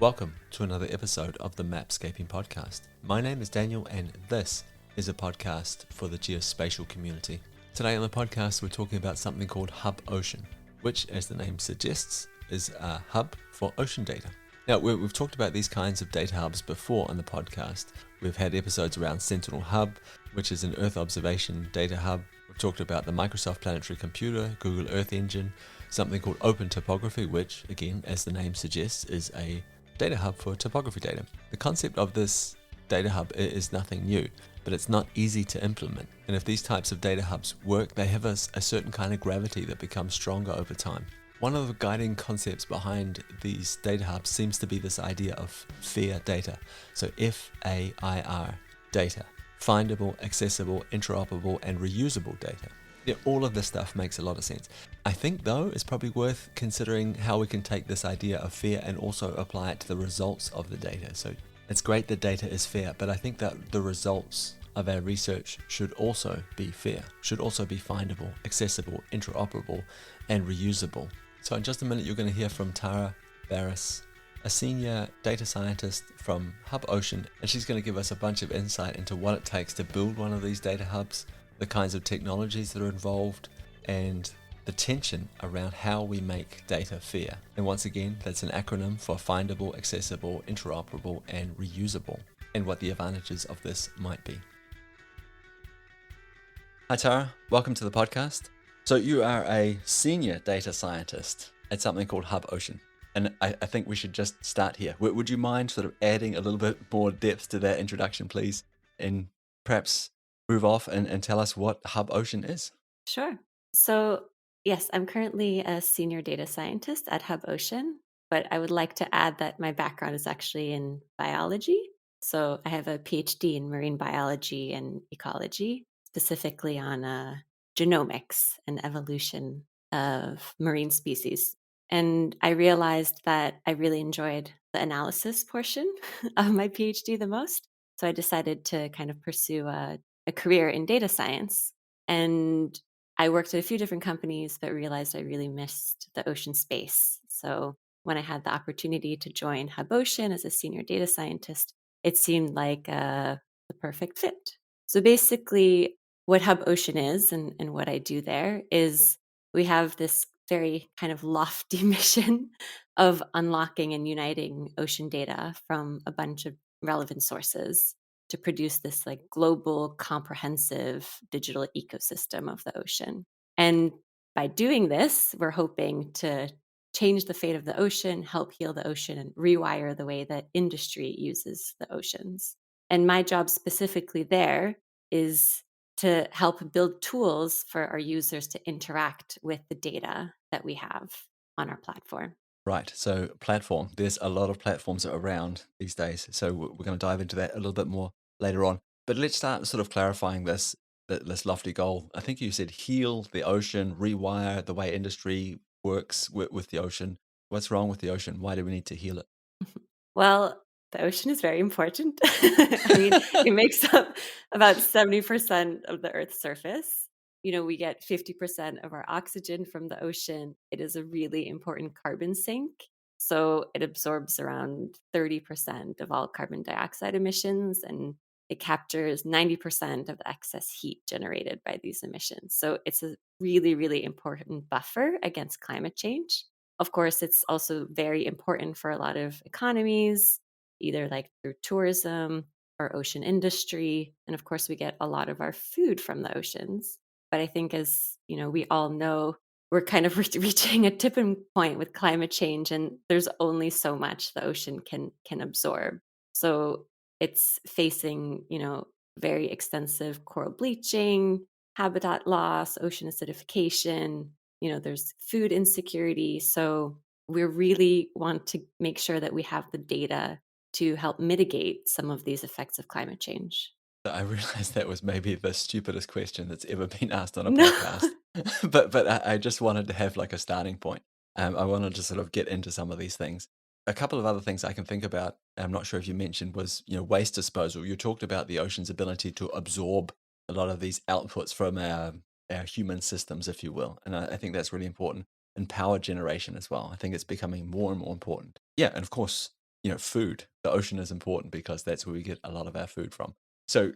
Welcome to another episode of the Mapscaping Podcast. My name is Daniel and this is a podcast for the geospatial community. Today on the podcast we're talking about something called Hub Ocean, which as the name suggests is a hub for ocean data. Now we've talked about these kinds of data hubs before on the podcast. We've had episodes around Sentinel Hub, which is an Earth observation data hub. We've talked about the Microsoft Planetary Computer, Google Earth Engine, something called Open Topography, which again as the name suggests is a data hub for topography data. The concept of this data hub is nothing new, but it's not easy to implement. And if these types of data hubs work, they have a certain kind of gravity that becomes stronger over time. One of the guiding concepts behind these data hubs seems to be this idea of FAIR data. So FAIR data, findable, accessible, interoperable, and reusable data. Yeah, all of this stuff makes a lot of sense. I think though it's probably worth considering how we can take this idea of FAIR and also apply it to the results of the data. So it's great that data is fair, but I think that the results of our research should also be fair, should also be findable, accessible, interoperable, and reusable. So in just a minute, you're going to hear from Tara Barris, a senior data scientist from Hub Ocean, and she's going to give us a bunch of insight into what it takes to build one of these data hubs, the kinds of technologies that are involved, and the tension around how we make data fair. And once again, that's an acronym for findable, accessible, interoperable, and reusable, and what the advantages of this might be. Hi Tara, welcome to the podcast. So you are a senior data scientist at something called Hub Ocean. And I think we should just start here. Would you mind sort of adding a little bit more depth to that introduction, please? And perhaps move off and tell us what Hub Ocean is. Sure. So, yes, I'm currently a senior data scientist at Hub Ocean, but I would like to add that my background is actually in biology. So, I have a PhD in marine biology and ecology, specifically on genomics and evolution of marine species. And I realized that I really enjoyed the analysis portion of my PhD the most. So, I decided to kind of pursue a career in data science. And I worked at a few different companies, but realized I really missed the ocean space. So when I had the opportunity to join Hub Ocean as a senior data scientist, it seemed like the perfect fit. So basically, what Hub Ocean is and what I do there is we have this very kind of lofty mission of unlocking and uniting ocean data from a bunch of relevant sources to produce this like global comprehensive digital ecosystem of the ocean. And by doing this, we're hoping to change the fate of the ocean, help heal the ocean, and rewire the way that industry uses the oceans. And my job specifically there is to help build tools for our users to interact with the data that we have on our platform. Right. So platform, there's a lot of platforms around these days. So we're going to dive into that a little bit more later on. But let's start sort of clarifying this lofty goal. I think you said heal the ocean, rewire the way industry works with the ocean. What's wrong with the ocean? Why do we need to heal Well, the ocean is very important. I mean, it it? makes up about 70% of the Earth's surface. You know, we get 50% of our oxygen from the ocean. It is a really important carbon sink. So it absorbs around 30% of all carbon dioxide emissions and it captures 90% of the excess heat generated by these emissions. So it's a really, really important buffer against climate change. Of course, it's also very important for a lot of economies, either like through tourism or ocean industry. And of course, we get a lot of our food from the oceans. But I think, as you know, we all know we're kind of reaching a tipping point with climate change, and there's only so much the ocean can absorb. So it's facing, very extensive coral bleaching, habitat loss, ocean acidification, there's food insecurity. So we really want to make sure that we have the data to help mitigate some of these effects of climate change. I realized that was maybe the stupidest question that's ever been asked on a No. podcast. But I just wanted to have like a starting point. I wanted to sort of get into some of these things. A couple of other things I can think about, I'm not sure if you mentioned, was, waste disposal. You talked about the ocean's ability to absorb a lot of these outputs from our human systems, if you will. And I think that's really important. And power generation as well. I think it's becoming more and more important. Yeah, and of course, food. The ocean is important because that's where we get a lot of our food from. So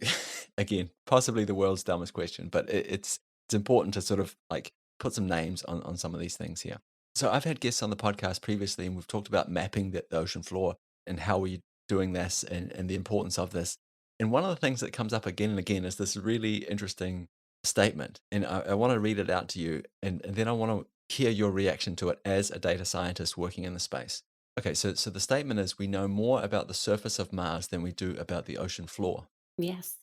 again, possibly the world's dumbest question, but it's important to sort of like put some names on some of these things here. So I've had guests on the podcast previously, and we've talked about mapping the ocean floor and how we're doing this and the importance of this. And one of the things that comes up again and again is this really interesting statement. And I want to read it out to you, and then I want to hear your reaction to it as a data scientist working in the space. Okay, so the statement is we know more about the surface of Mars than we do about the ocean floor. Yes.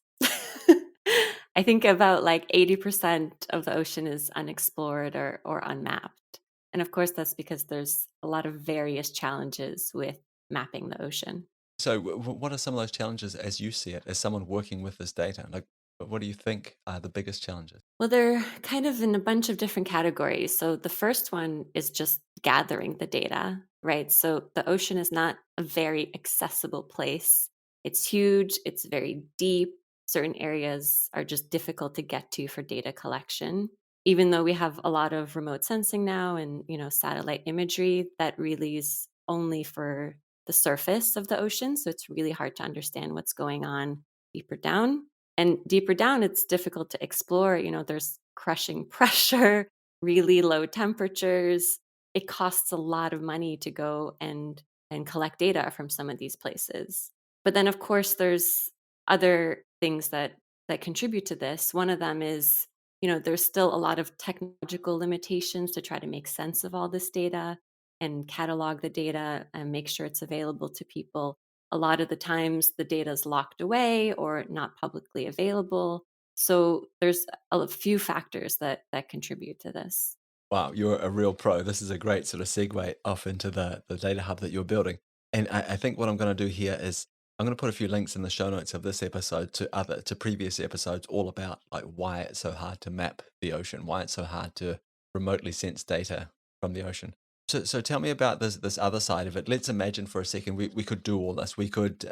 I think about like 80% of the ocean is unexplored or unmapped. And of course, that's because there's a lot of various challenges with mapping the ocean. So, what are some of those challenges as you see it, as someone working with this data? Like, what do you think are the biggest challenges? Well, they're kind of in a bunch of different categories. So the first one is just gathering the data, right? So the ocean is not a very accessible place. It's huge, it's very deep. Certain areas are just difficult to get to for data collection. Even though we have a lot of remote sensing now and, satellite imagery, that really is only for the surface of the ocean, so it's really hard to understand what's going on deeper down. And deeper down, it's difficult to explore. There's crushing pressure, really low temperatures. It costs a lot of money to go and collect data from some of these places. But then, of course, there's other things that contribute to this. One of them is, there's still a lot of technological limitations to try to make sense of all this data and catalog the data and make sure it's available to people. A lot of the times the data is locked away or not publicly available. So there's a few factors that contribute to this. Wow, you're a real pro. This is a great sort of segue off into the data hub that you're building. And I think what I'm going to do here is I'm going to put a few links in the show notes of this episode to previous episodes all about like why it's so hard to map the ocean, why it's so hard to remotely sense data from the ocean. So tell me about this other side of it. Let's imagine for a second we could do all this. We could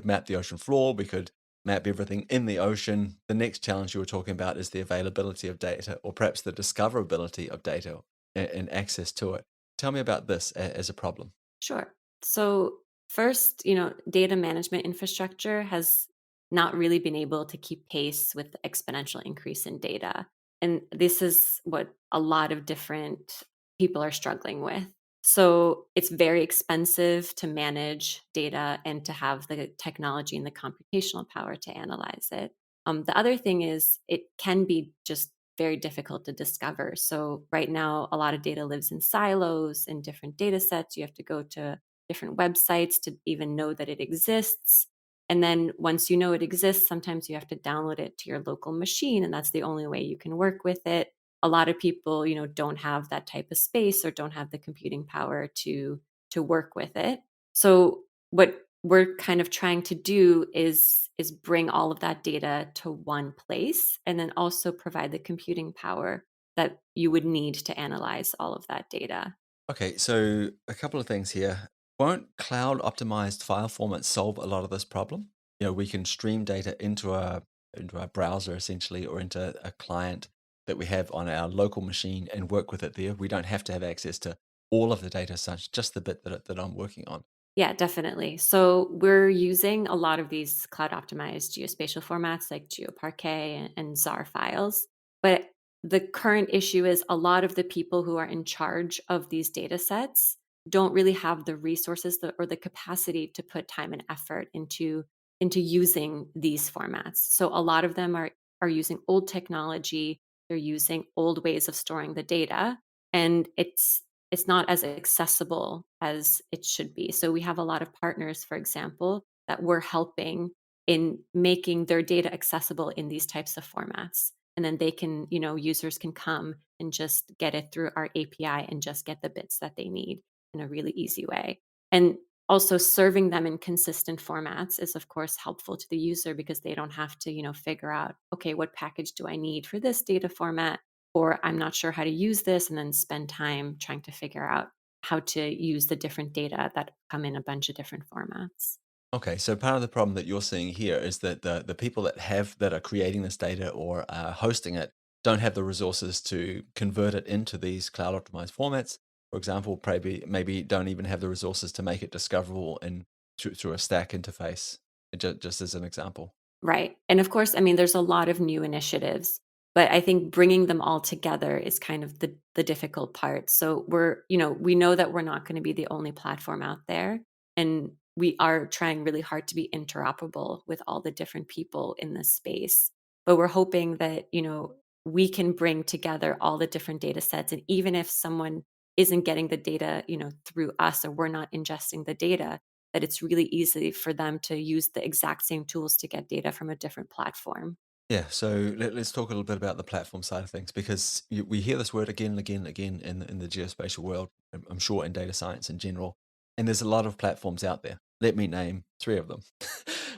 map the ocean floor. We could map everything in the ocean. The next challenge you were talking about is the availability of data, or perhaps the discoverability of data and access to it. Tell me about this as a problem. Sure. So first, data management infrastructure has not really been able to keep pace with the exponential increase in data. And this is what a lot of different people are struggling with. So it's very expensive to manage data and to have the technology and the computational power to analyze it. The other thing is it can be just very difficult to discover. So right now, a lot of data lives in silos in different data sets. You have to go to different websites to even know that it exists. And then once you know it exists, sometimes you have to download it to your local machine, and that's the only way you can work with it. A lot of people, don't have that type of space or don't have the computing power to work with it. So what we're kind of trying to do is bring all of that data to one place and then also provide the computing power that you would need to analyze all of that data. Okay, so a couple of things here. Won't cloud optimized file formats solve a lot of this problem? We can stream data into our browser essentially, or into a client that we have on our local machine and work with it there. We don't have to have access to all of the data, such just the bit that I'm working on. Yeah, definitely. So we're using a lot of these cloud optimized geospatial formats like GeoParquet and ZAR files. But the current issue is a lot of the people who are in charge of these data sets don't really have the resources or the capacity to put time and effort into using these formats. So a lot of them are using old technology, they're using old ways of storing the data, and it's not as accessible as it should be. So we have a lot of partners, for example, that we're helping in making their data accessible in these types of formats. And then they can, users can come and just get it through our API and just get the bits that they need in a really easy way. And also serving them in consistent formats is of course helpful to the user because they don't have to, figure out, okay, what package do I need for this data format? Or I'm not sure how to use this, and then spend time trying to figure out how to use the different data that come in a bunch of different formats. Okay, so part of the problem that you're seeing here is that the people that are creating this data or hosting it don't have the resources to convert it into these cloud optimized formats. for example, maybe don't even have the resources to make it discoverable in through a Stack interface. Just as an example. Right. And of course, I mean, there's a lot of new initiatives, but I think bringing them all together is kind of the difficult part. So we know that we're not going to be the only platform out there, and we are trying really hard to be interoperable with all the different people in this space. But we're hoping that, we can bring together all the different data sets, and even if someone isn't getting the data, through us, or we're not ingesting the data, that it's really easy for them to use the exact same tools to get data from a different platform. Yeah, so let's talk a little bit about the platform side of things because we hear this word again and again and again in the geospatial world. I'm sure in data science in general, and there's a lot of platforms out there. Let me name three of them.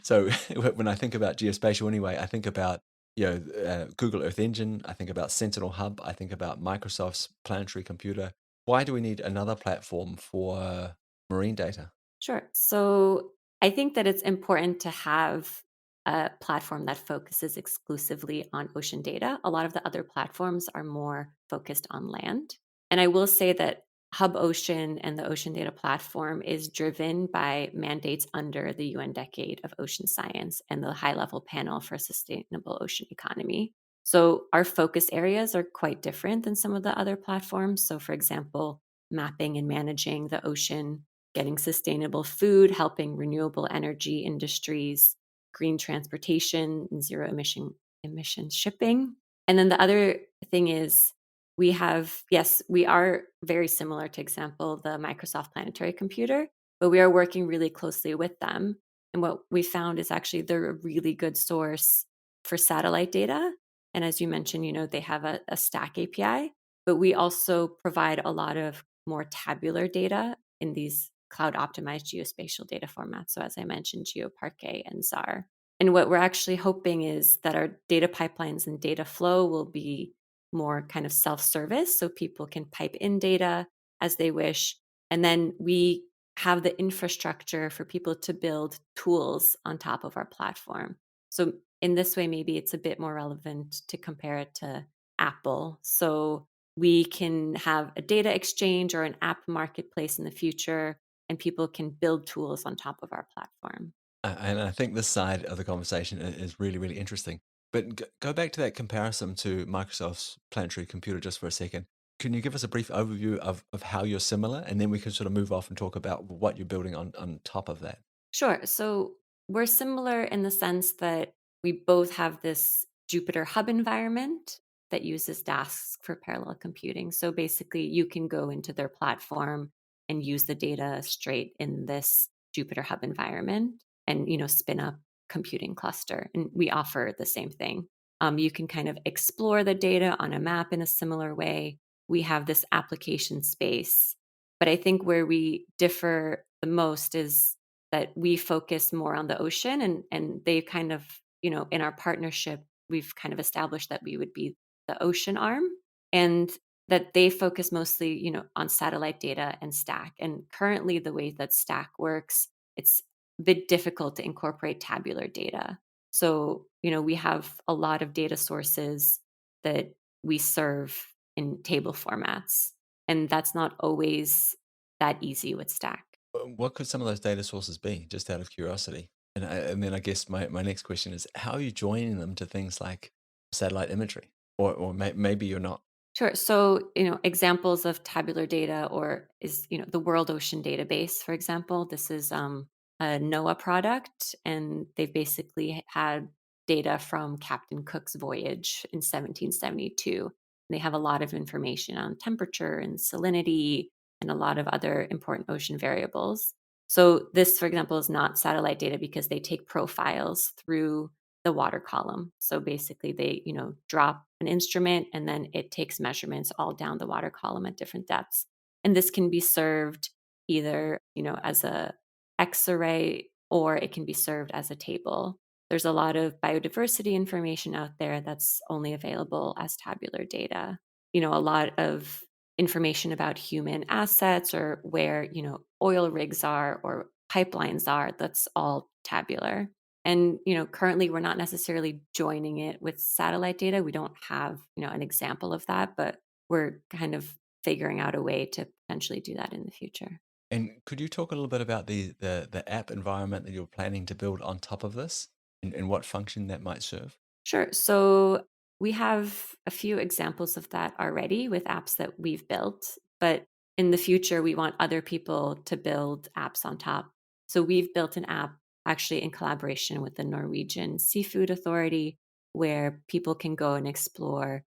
So when I think about geospatial, anyway, I think about Google Earth Engine. I think about Sentinel Hub. I think about Microsoft's Planetary Computer. Why do we need another platform for marine data? Sure. So I think that it's important to have a platform that focuses exclusively on ocean data. A lot of the other platforms are more focused on land. And I will say that Hub Ocean and the Ocean Data Platform is driven by mandates under the UN Decade of Ocean Science and the High Level Panel for a Sustainable Ocean Economy. So our focus areas are quite different than some of the other platforms. So, for example, mapping and managing the ocean, getting sustainable food, helping renewable energy industries, green transportation, and zero emission shipping. And then the other thing is yes, we are very similar to example the Microsoft Planetary Computer, but we are working really closely with them. And what we found is actually they're a really good source for satellite data. And as you mentioned, they have a Stack API, but we also provide a lot of more tabular data in these cloud optimized geospatial data formats. So, as I mentioned, GeoParquet and ZAR. And what we're actually hoping is that our data pipelines and data flow will be more kind of self service. So, people can pipe in data as they wish. And then we have the infrastructure for people to build tools on top of our platform. So, in this way, maybe it's a bit more relevant to compare it to Apple. So, we can have a data exchange or an app marketplace in the future, and people can build tools on top of our platform. And I think this side of the conversation is really, really interesting. But go back to that comparison to Microsoft's Planetary Computer just for a second. Can you give us a brief overview of how you're similar? And then we can sort of move off and talk about what you're building on top of that. Sure. So we're similar in the sense that we both have this Jupyter Hub environment that uses Dask for parallel computing. So basically, you can go into their platform and use the data straight in this Jupyter Hub environment and spin up computing cluster. And we offer the same thing. You can kind of explore the data on a map in a similar way. We have this application space. But I think where we differ the most is that we focus more on the ocean, and they kind of, in our partnership, we've kind of established that we would be the ocean arm, and that they focus mostly, on satellite data and Stack. And currently the way that Stack works, it's a bit difficult to incorporate tabular data. So, we have a lot of data sources that we serve in table formats, and that's not always that easy with Stack. What could some of those data sources be, just out of curiosity? And then I guess my next question is, how are you joining them to things like satellite imagery? Or maybe you're not. Sure. So, examples of tabular data or is, the World Ocean Database, for example. This is a NOAA product, and they've basically had data from Captain Cook's voyage in 1772. They have a lot of information on temperature and salinity and a lot of other important ocean variables. So, this, for example, is not satellite data because they take profiles through the water column. So basically they, drop an instrument and then it takes measurements all down the water column at different depths. And this can be served either, as a X-ray, or it can be served as a table. There's a lot of biodiversity information out there that's only available as tabular data. A lot of information about human assets or where, oil rigs are or pipelines are, that's all tabular. And, currently we're not necessarily joining it with satellite data. We don't have, an example of that, but we're kind of figuring out a way to potentially do that in the future. And could you talk a little bit about the app environment that you're planning to build on top of this and what function that might serve? Sure. So we have a few examples of that already with apps that we've built, but in the future, we want other people to build apps on top. So we've built an app actually in collaboration with the Norwegian Seafood Authority where people can go and explore,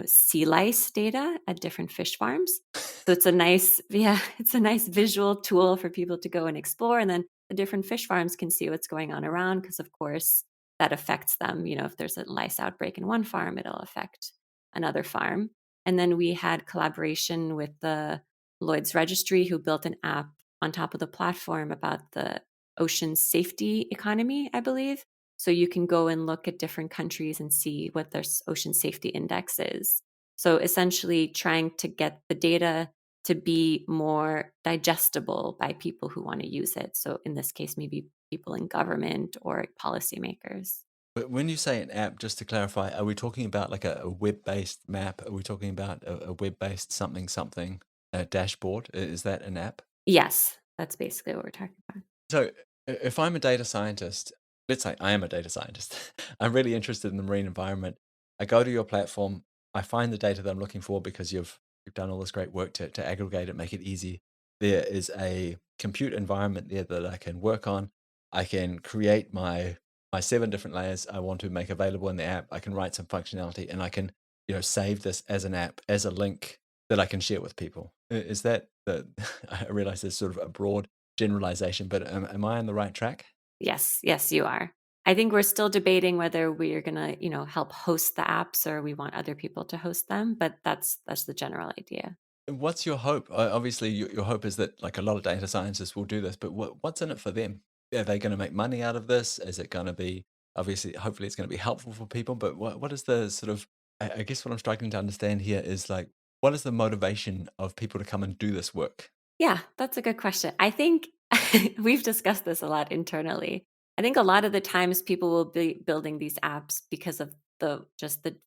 sea lice data at different fish farms. So it's a nice, yeah, it's a nice visual tool for people to go and explore. And then the different fish farms can see what's going on around because, of course, that affects them. If there's a lice outbreak in one farm, it'll affect another farm. And then we had collaboration with the Lloyd's Registry, who built an app on top of the platform about the ocean safety economy, I believe. So you can go and look at different countries and see what their ocean safety index is. So essentially, trying to get the data to be more digestible by people who want to use it. So in this case, maybe people in government or policymakers. But when you say an app, just to clarify, are we talking about like a web-based map? Are we talking about a web-based something something dashboard? Is that an app? Yes, that's basically what we're talking about. So if I'm a data scientist, let's say I am a data scientist, I'm really interested in the marine environment. I go to your platform, I find the data that I'm looking for because you've done all this great work to aggregate it, make it easy. There is a compute environment there that I can work on. I can create my 7 different layers I want to make available in the app. I can write some functionality and I can, save this as an app, as a link that I can share with people. Is that the I realize there's sort of a broad generalization, but am I on the right track? Yes, yes, you are. I think we're still debating whether we are going to, help host the apps or we want other people to host them, but that's the general idea. What's your hope? Obviously, your hope is that like a lot of data scientists will do this, but what's in it for them? Are they going to make money out of this? Is it going to be obviously? Hopefully, it's going to be helpful for people. But what is the sort of? I guess what I'm struggling to understand here is like, what is the motivation of people to come and do this work? Yeah, that's a good question. I think we've discussed this a lot internally. I think a lot of the times people will be building these apps because of the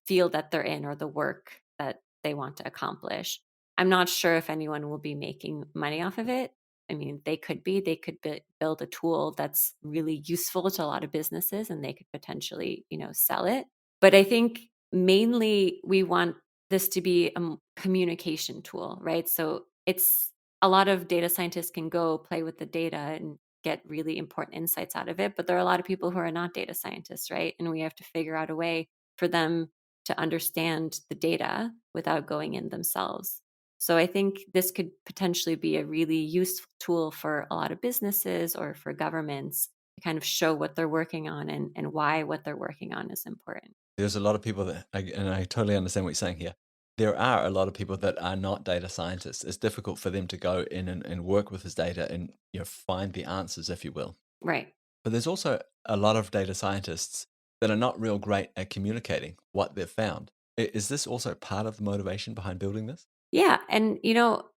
field that they're in or the work that they want to accomplish. I'm not sure if anyone will be making money off of it. I mean, they could build a tool that's really useful to a lot of businesses and they could potentially, sell it. But I think mainly we want this to be a communication tool, right? So it's a lot of data scientists can go play with the data and get really important insights out of it. But there are a lot of people who are not data scientists, right? And we have to figure out a way for them to understand the data without going in themselves. So I think this could potentially be a really useful tool for a lot of businesses or for governments to kind of show what they're working on and why what they're working on is important. There's a lot of people and I totally understand what you're saying here. There are a lot of people that are not data scientists. It's difficult for them to go in and work with this data and find the answers, if you will. Right. But there's also a lot of data scientists that are not real great at communicating what they've found. Is this also part of the motivation behind building this? Yeah, and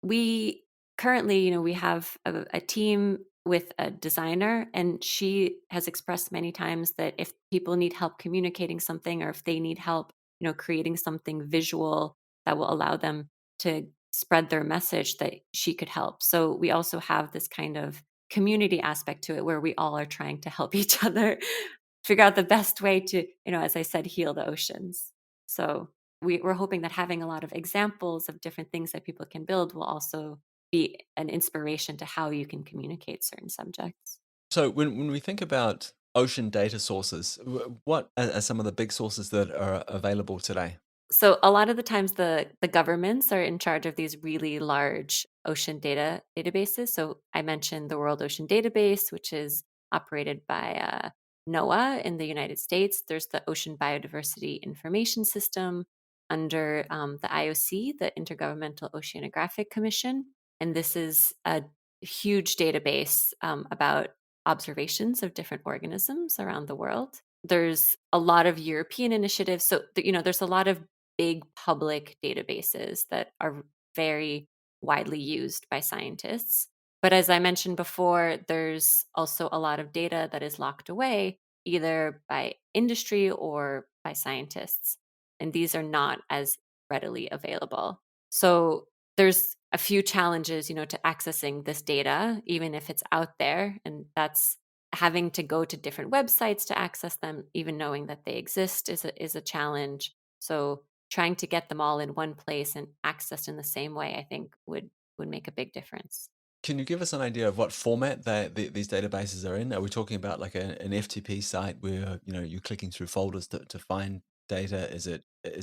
we currently, we have a team with a designer, and she has expressed many times that if people need help communicating something, or if they need help, creating something visual that will allow them to spread their message, that she could help. So we also have this kind of community aspect to it, where we all are trying to help each other figure out the best way to, as I said, heal the oceans. So we're hoping that having a lot of examples of different things that people can build will also be an inspiration to how you can communicate certain subjects. So when we think about ocean data sources, what are some of the big sources that are available today? So a lot of the times the governments are in charge of these really large ocean data databases. So I mentioned the World Ocean Database, which is operated by NOAA in the United States. There's the Ocean Biodiversity Information System under the IOC, the Intergovernmental Oceanographic Commission, and this is a huge database about observations of different organisms around the world. There's a lot of European initiatives. So, there's a lot of big public databases that are very widely used by scientists. But as I mentioned before, there's also a lot of data that is locked away either by industry or by scientists. And these are not as readily available. So there's a few challenges, to accessing this data, even if it's out there. And that's having to go to different websites to access them, even knowing that they exist is a challenge. So trying to get them all in one place and accessed in the same way, I think would make a big difference. Can you give us an idea of what format these databases are in? Are we talking about like an FTP site where you're clicking through folders to find data? Is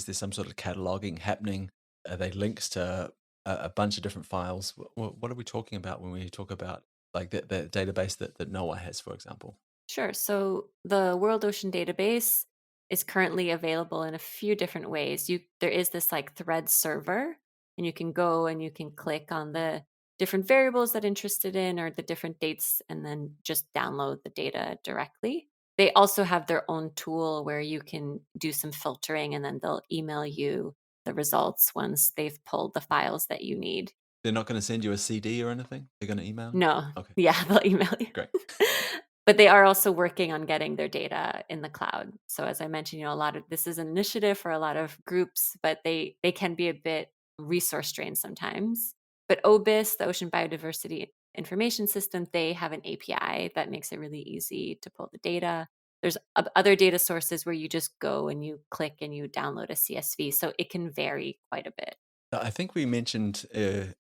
there some sort of cataloging happening? Are they links to a bunch of different files? What are we talking about when we talk about like the database that NOAA has, for example? Sure. So the World Ocean Database is currently available in a few different ways. There is this like thread server, and you can go and you can click on the different variables that interested in or the different dates and then just download the data directly. They also have their own tool where you can do some filtering and then they'll email you the results once they've pulled the files that you need. They're not going to send you a CD or anything. They're going to email you. No. Okay, Yeah, they'll email you. great. But they are also working on getting their data in the cloud. So as I mentioned, a lot of this is an initiative for a lot of groups, but they can be a bit resource strained sometimes. But OBIS, the Ocean Biodiversity Information System, they have an API that makes it really easy to pull the data. There's other data sources where you just go and you click and you download a CSV. So it can vary quite a bit. I think we mentioned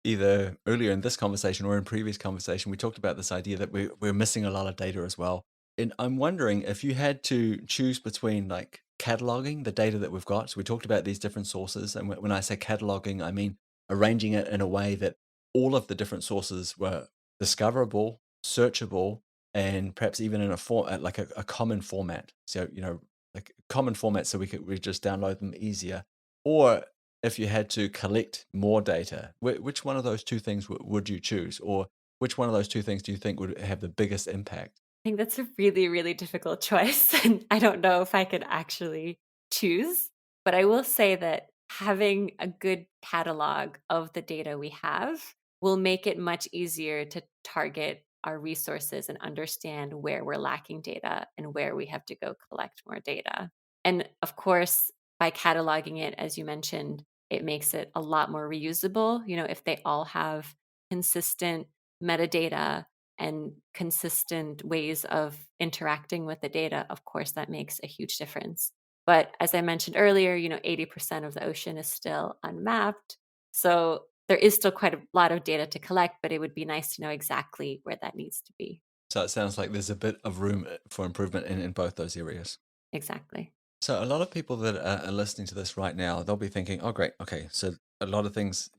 either earlier in this conversation or in previous conversation, we talked about this idea that we're missing a lot of data as well. And I'm wondering if you had to choose between like cataloging the data that we've got. So we talked about these different sources. And when I say cataloging, I mean arranging it in a way that all of the different sources were discoverable, searchable, and perhaps even in a form like a common format. So, like common format so we just download them easier. Or if you had to collect more data, which one of those two things would you choose? Or which one of those two things do you think would have the biggest impact? I think that's a really, really difficult choice. And I don't know if I could actually choose, but I will say that having a good catalog of the data we have will make it much easier to target our resources and understand where we're lacking data and where we have to go collect more data. And of course, by cataloging it, as you mentioned, it makes it a lot more reusable. If they all have consistent metadata and consistent ways of interacting with the data, of course, that makes a huge difference. But as I mentioned earlier, 80% of the ocean is still unmapped. So there is still quite a lot of data to collect, but it would be nice to know exactly where that needs to be. So it sounds like there's a bit of room for improvement in both those areas. Exactly. So a lot of people that are listening to this right now, they'll be thinking, "Oh, great, okay." So a lot of things,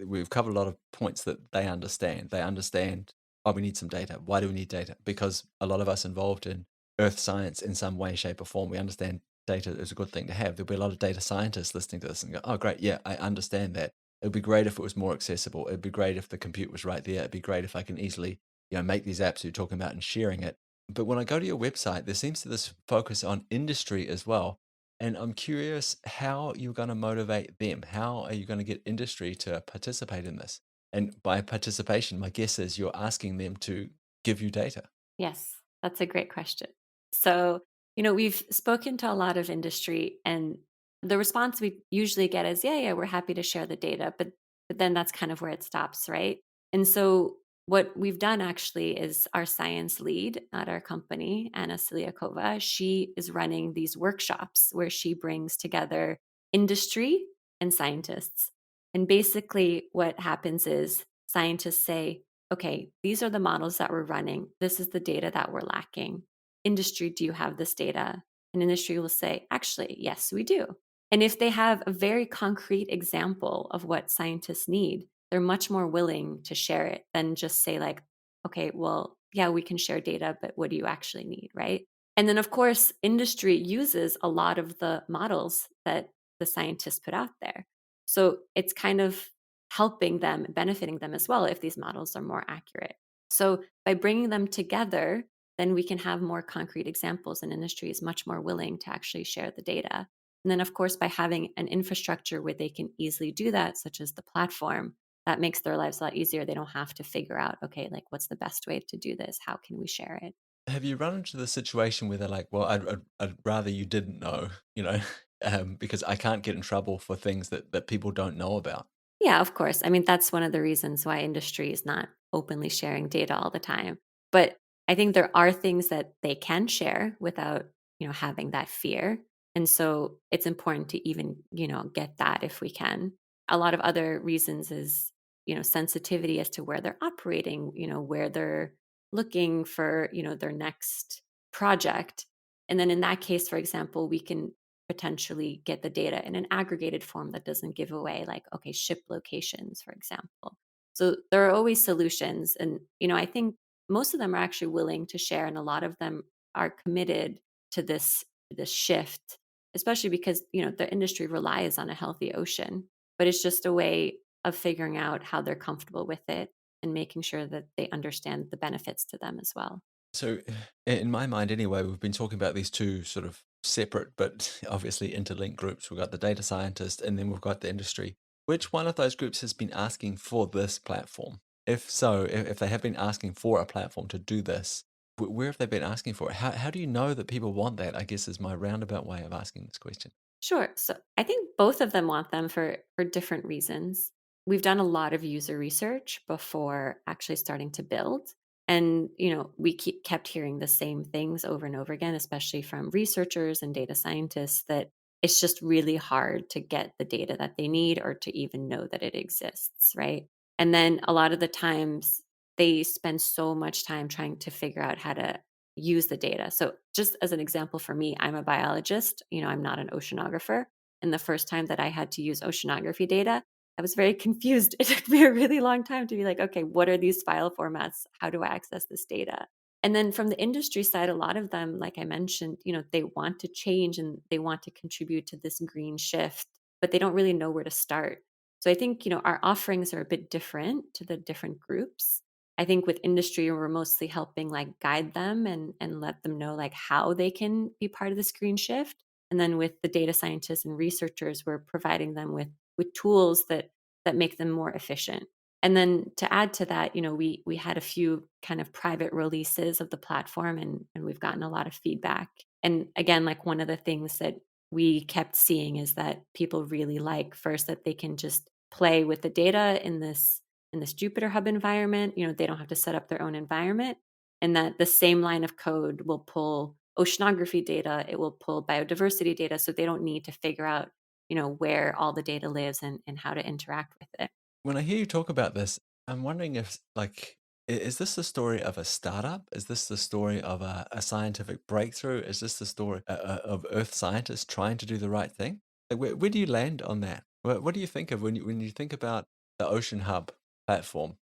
we've covered a lot of points that they understand. They understand, oh, we need some data. Why do we need data? Because a lot of us involved in earth science in some way, shape, or form, we understand data is a good thing to have. There'll be a lot of data scientists listening to this and go, "Oh, great, yeah, I understand that. It would be great if it was more accessible. It'd be great if the compute was right there. It'd be great if I can easily, make these apps you're talking about and sharing it." But when I go to your website, there seems to this focus on industry as well. And I'm curious how you're going to motivate them. How are you going to get industry to participate in this? And by participation, my guess is you're asking them to give you data. Yes, that's a great question. So, we've spoken to a lot of industry, and the response we usually get is, yeah, yeah, we're happy to share the data. But then that's kind of where it stops, right? And so, what we've done actually is our science lead at our company, Anna Siliakova, she is running these workshops where she brings together industry and scientists. And basically, what happens is scientists say, okay, these are the models that we're running. This is the data that we're lacking. Industry, do you have this data? And industry will say, actually, yes, we do. And if they have a very concrete example of what scientists need, they're much more willing to share it than just say, like, okay, well, yeah, we can share data, but what do you actually need? Right. And then, of course, industry uses a lot of the models that the scientists put out there. So it's kind of helping them, benefiting them as well if these models are more accurate. So by bringing them together, then we can have more concrete examples, and industry is much more willing to actually share the data. And then, of course, by having an infrastructure where they can easily do that, such as the platform, that makes their lives a lot easier. They don't have to figure out, okay, like what's the best way to do this? How can we share it? Have you run into the situation where they're like, well, I'd rather you didn't know, because I can't get in trouble for things that people don't know about? Yeah, of course. I mean, that's one of the reasons why industry is not openly sharing data all the time. But I think there are things that they can share without, having that fear. And so it's important to even, get that if we can. A lot of other reasons is, sensitivity as to where they're operating, where they're looking for, their next project. And then in that case, for example, we can potentially get the data in an aggregated form that doesn't give away, like, okay, ship locations, for example. So there are always solutions. And, I think most of them are actually willing to share, and a lot of them are committed to this shift, especially because, the industry relies on a healthy ocean. But it's just a way of figuring out how they're comfortable with it and making sure that they understand the benefits to them as well. So, in my mind, anyway, we've been talking about these two sort of separate but obviously interlinked groups. We've got the data scientist and then we've got the industry. Which one of those groups has been asking for this platform? If so, if they have been asking for a platform to do this, where have they been asking for it? How do you know that people want that? I guess is my roundabout way of asking this question. Sure. So I think both of them want them for different reasons. We've done a lot of user research before actually starting to build. And, we kept hearing the same things over and over again, especially from researchers and data scientists, that it's just really hard to get the data that they need or to even know that it exists. Right. And then a lot of the times they spend so much time trying to figure out how to use the data. So, just as an example for me, I'm a biologist, I'm not an oceanographer. And the first time that I had to use oceanography data, I was very confused. It took me a really long time to be like, okay, what are these file formats? How do I access this data? And then from the industry side, a lot of them, like I mentioned, they want to change and they want to contribute to this green shift, but they don't really know where to start. So I think, our offerings are a bit different to the different groups. I think with industry, we're mostly helping like guide them and let them know like how they can be part of this green shift. And then with the data scientists and researchers, we're providing them with tools that make them more efficient. And then to add to that, we had a few kind of private releases of the platform, and we've gotten a lot of feedback. And again, like one of the things that we kept seeing is that people really like first that they can just play with the data in this Jupyter Hub environment. They don't have to set up their own environment, and that the same line of code will pull oceanography data, it will pull biodiversity data, so they don't need to figure out, where all the data lives and how to interact with it. When I hear you talk about this, I'm wondering if, like, is this the story of a startup? Is this the story of a scientific breakthrough? Is this the story of Earth scientists trying to do the right thing? Like, where do you land on that? What do you think of when you think about the Ocean Hub platform?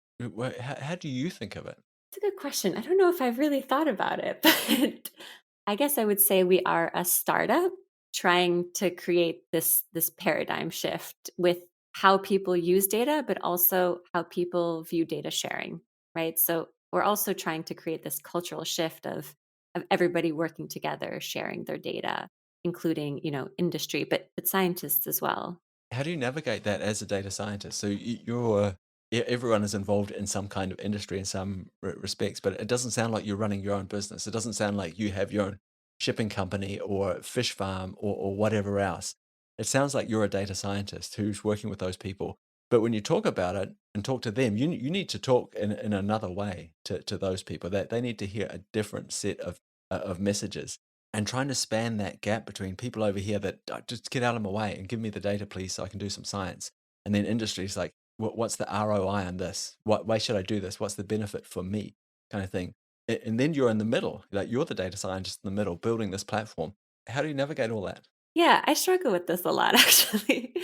How do you think of it? It's a good question. I don't know if I've really thought about it, but I guess I would say we are a startup trying to create this paradigm shift with how people use data, but also how people view data sharing, right? So we're also trying to create this cultural shift of everybody working together, sharing their data, including, industry, but scientists as well. How do you navigate that as a data scientist? So everyone is involved in some kind of industry in some respects, but it doesn't sound like you're running your own business. It doesn't sound like you have your own shipping company or fish farm or whatever else. It sounds like you're a data scientist who's working with those people. But when you talk about it and talk to them, you need to talk in another way to those people. That they need to hear a different set of messages, and trying to span that gap between people over here that just get out of my way and give me the data, please, so I can do some science. And then industry's like, what's the ROI on this? What way should I do this? What's the benefit for me? Kind of thing. And then you're in the middle, like you're the data scientist in the middle, building this platform. How do you navigate all that? Yeah, I struggle with this a lot actually.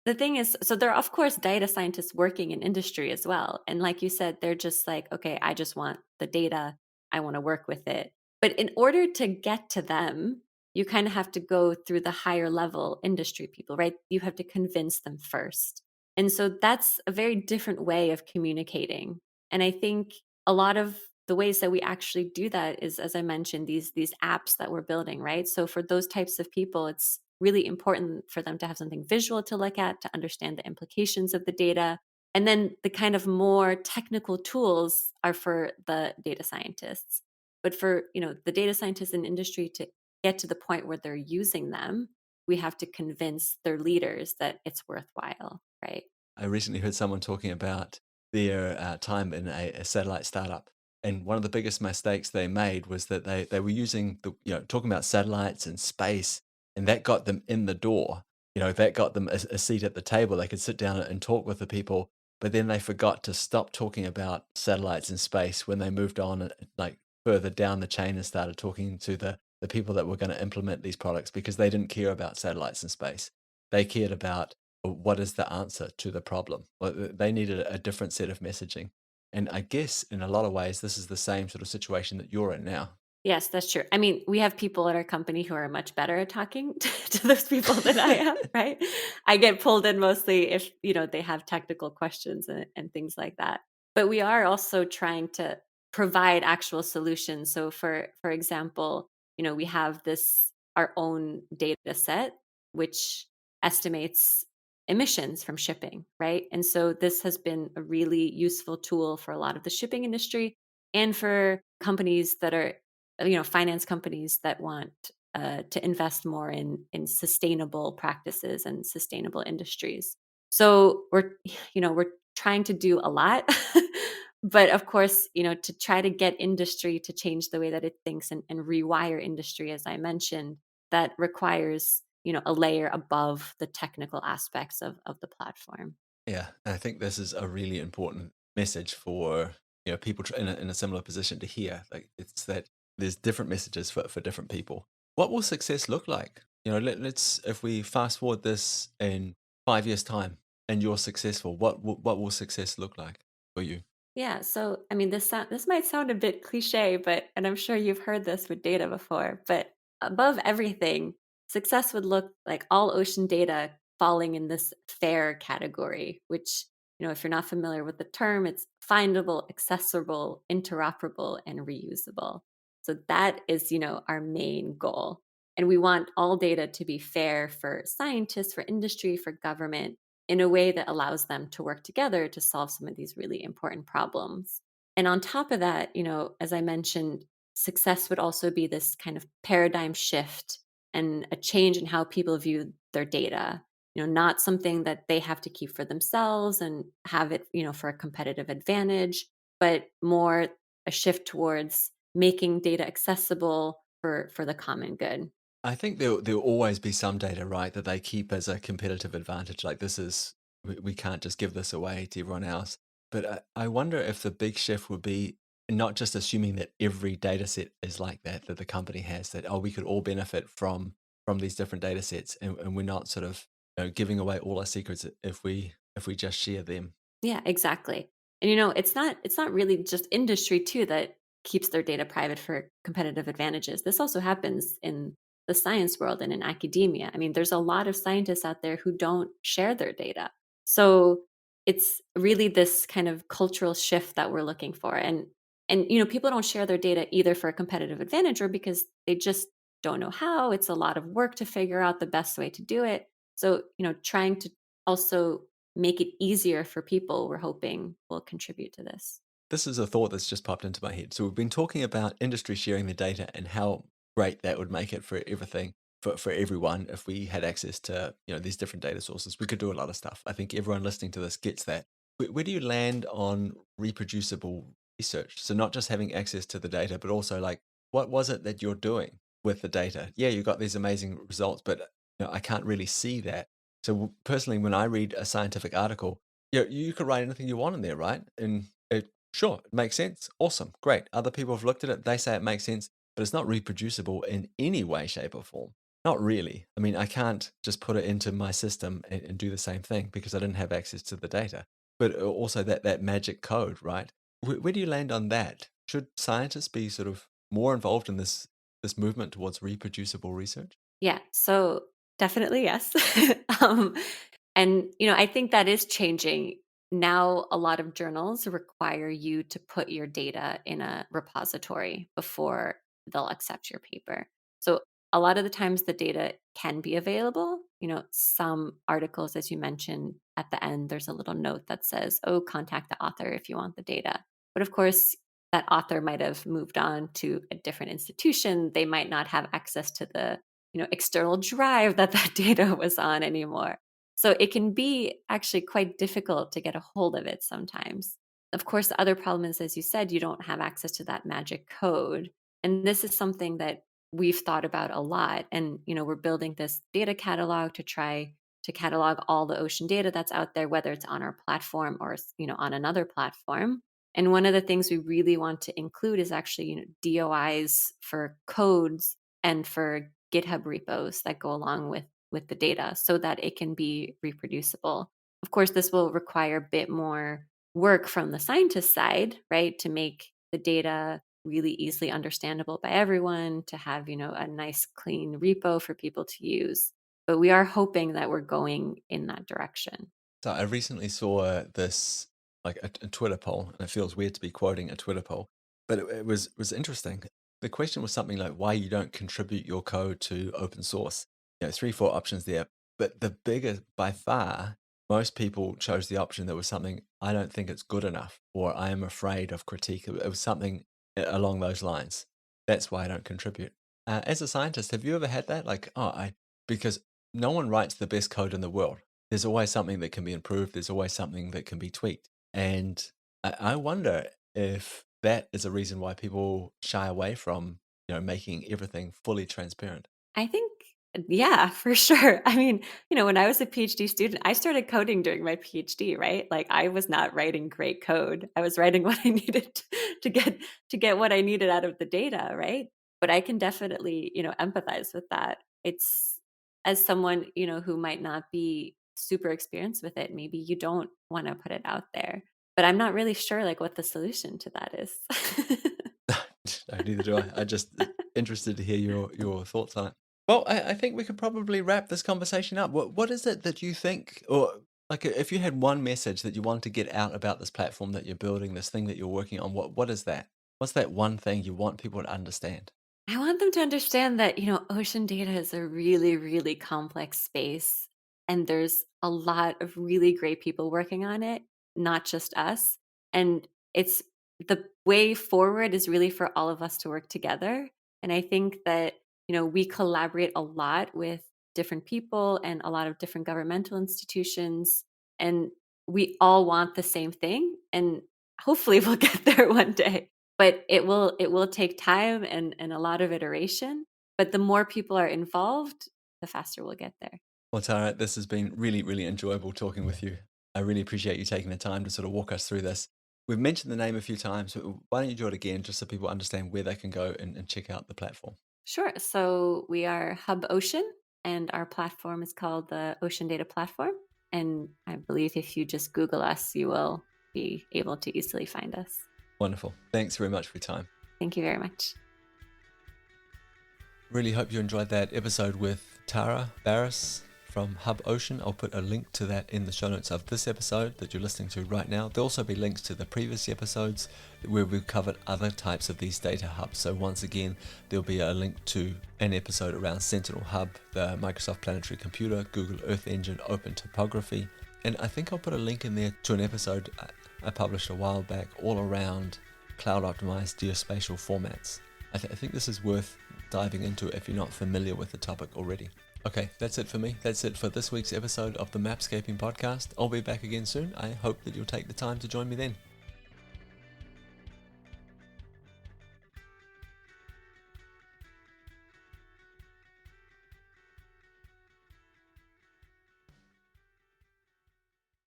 The thing is, so there are of course data scientists working in industry as well. And like you said, they're just like, okay, I just want the data. I want to work with it. But in order to get to them, you kind of have to go through the higher level industry people, right? You have to convince them first. And so that's a very different way of communicating. And I think a lot of the ways that we actually do that is, as I mentioned, these apps that we're building, right? So for those types of people, it's really important for them to have something visual to look at, to understand the implications of the data. And then the kind of more technical tools are for the data scientists. But for, the data scientists in industry to get to the point where they're using them, we have to convince their leaders that it's worthwhile, right? I recently heard someone talking about their time in a satellite startup. And one of the biggest mistakes they made was that they were using talking about satellites and space, and that got them in the door. That got them a seat at the table. They could sit down and talk with the people, but then they forgot to stop talking about satellites and space when they moved on, like further down the chain, and started talking to the people that were going to implement these products, because they didn't care about satellites and space. They cared about what is the answer to the problem. Well, they needed a different set of messaging. And I guess in a lot of ways, this is the same sort of situation that you're in now. Yes, that's true. I mean, we have people at our company who are much better at talking to those people than I am, right? I get pulled in mostly if, they have technical questions and things like that. But we are also trying to provide actual solutions. So for example, we have this our own data set which estimates emissions from shipping, right? And so this has been a really useful tool for a lot of the shipping industry and for companies that are finance companies that want to invest more in sustainable practices and sustainable industries. So we're trying to do a lot, but of course, to try to get industry to change the way that it thinks and rewire industry, as I mentioned, that requires a layer above the technical aspects of the platform. Yeah, and I think this is a really important message for people in a similar position to hear. Like, it's that there's different messages for different people. What will success look like? Let's, if we fast forward this in 5 years' time, and you're successful, what will success look like for you? Yeah, so I mean, this might sound a bit cliche, and I'm sure you've heard this with data before, but above everything, success would look like all ocean data falling in this fair category, which, if you're not familiar with the term, it's findable, accessible, interoperable, and reusable. So that is, our main goal. And we want all data to be fair for scientists, for industry, for government, in a way that allows them to work together to solve some of these really important problems. And on top of that, as I mentioned, success would also be this kind of paradigm shift and a change in how people view their data. Not something that they have to keep for themselves and have it, for a competitive advantage, but more a shift towards making data accessible for the common good. I think there'll always be some data, right, that they keep as a competitive advantage. Like, we can't just give this away to everyone else. But I wonder if the big shift would be not just assuming that every data set is like that the company has, that, oh, we could all benefit from these different data sets, and we're not sort of giving away all our secrets if we just share them. Yeah, exactly. And it's not really just industry too that keeps their data private for competitive advantages. This also happens in the science world and in academia. I mean, there's a lot of scientists out there who don't share their data. So it's really this kind of cultural shift that we're looking for. And people don't share their data either for a competitive advantage or because they just don't know how. It's a lot of work to figure out the best way to do it. So, trying to also make it easier for people, we're hoping will contribute to this. This is a thought that's just popped into my head. So we've been talking about industry sharing the data and how great that would make it for everything, for everyone. If we had access to these different data sources, we could do a lot of stuff. I think everyone listening to this gets that. Where do you land on reproducible research? So not just having access to the data, but also, like, what was it that you're doing with the data? Yeah, you got these amazing results, but I can't really see that. So personally, when I read a scientific article, you could write anything you want in there, right? And sure, it makes sense. Awesome. Great. Other people have looked at it. They say it makes sense, but it's not reproducible in any way, shape, or form. Not really. I mean, I can't just put it into my system and do the same thing because I didn't have access to the data. But also that magic code, right? Where do you land on that? Should scientists be sort of more involved in this movement towards reproducible research? Yeah, so definitely yes. um, and I think that is changing. Now a lot of journals require you to put your data in a repository before they'll accept your paper. So a lot of the times the data can be available. Some articles, as you mentioned at the end, there's a little note that says, oh, contact the author if you want the data. But of course, that author might have moved on to a different institution. They might not have access to the external drive that that data was on anymore. So it can be actually quite difficult to get a hold of it sometimes. Of course, the other problem is, as you said, you don't have access to that magic code. And this is something that we've thought about a lot. And, we're building this data catalog to try to catalog all the ocean data that's out there, whether it's on our platform or, on another platform. And one of the things we really want to include is actually, DOIs for codes and for GitHub repos that go along with the data so that it can be reproducible. Of course, this will require a bit more work from the scientist side, right, to make the data really easily understandable by everyone, to have, a nice clean repo for people to use. But we are hoping that we're going in that direction. So I recently saw this, like a Twitter poll, and it feels weird to be quoting a Twitter poll, but it was interesting. The question was something like why you don't contribute your code to open source. 3, 4 options there, but the biggest by far, most people chose the option that was something I don't think it's good enough, or I am afraid of critique. It was something along those lines. That's why I don't contribute. As a scientist, have you ever had that? Like, because no one writes the best code in the world. There's always something that can be improved. There's always something that can be tweaked. And I wonder if that is a reason why people shy away from, making everything fully transparent. I think, yeah, for sure. I mean, when I was a PhD student, I started coding during my PhD, right? Like I was not writing great code. I was writing what I needed to get what I needed out of the data, right? But I can definitely, empathize with that. It's as someone, who might not be super experienced with it, maybe you don't want to put it out there. But I'm not really sure like what the solution to that is. No, neither do I. I just interested to hear your thoughts on it. Well, I think we could probably wrap this conversation up. What is it that you think, or like if you had one message that you wanted to get out about this platform that you're building, this thing that you're working on, what is that? What's that one thing you want people to understand? I want them to understand that, ocean data is a really, really complex space. And there's a lot of really great people working on it, not just us. And it's the way forward is really for all of us to work together. And I think that, we collaborate a lot with different people and a lot of different governmental institutions. And we all want the same thing. And hopefully we'll get there one day. But it will take time and a lot of iteration, but the more people are involved, the faster we'll get there. Well, Tara, this has been really, really enjoyable talking with you. I really appreciate you taking the time to sort of walk us through this. We've mentioned the name a few times, but why don't you do it again just so people understand where they can go and check out the platform? Sure. So we are Hub Ocean, and our platform is called the Ocean Data Platform. And I believe if you just Google us, you will be able to easily find us. Wonderful. Thanks very much for your time. Thank you very much. Really hope you enjoyed that episode with Tara Barris from Hub Ocean. I'll put a link to that in the show notes of this episode that you're listening to right now. There'll also be links to the previous episodes where we've covered other types of these data hubs. So once again, there'll be a link to an episode around Sentinel Hub, the Microsoft Planetary Computer, Google Earth Engine, Open Topography. And I think I'll put a link in there to an episode I published a while back all around Cloud Optimized Geospatial formats. I think this is worth diving into if you're not familiar with the topic already. Okay, that's it for me. That's it for this week's episode of the Mapscaping podcast. I'll be back again soon. I hope that you'll take the time to join me then.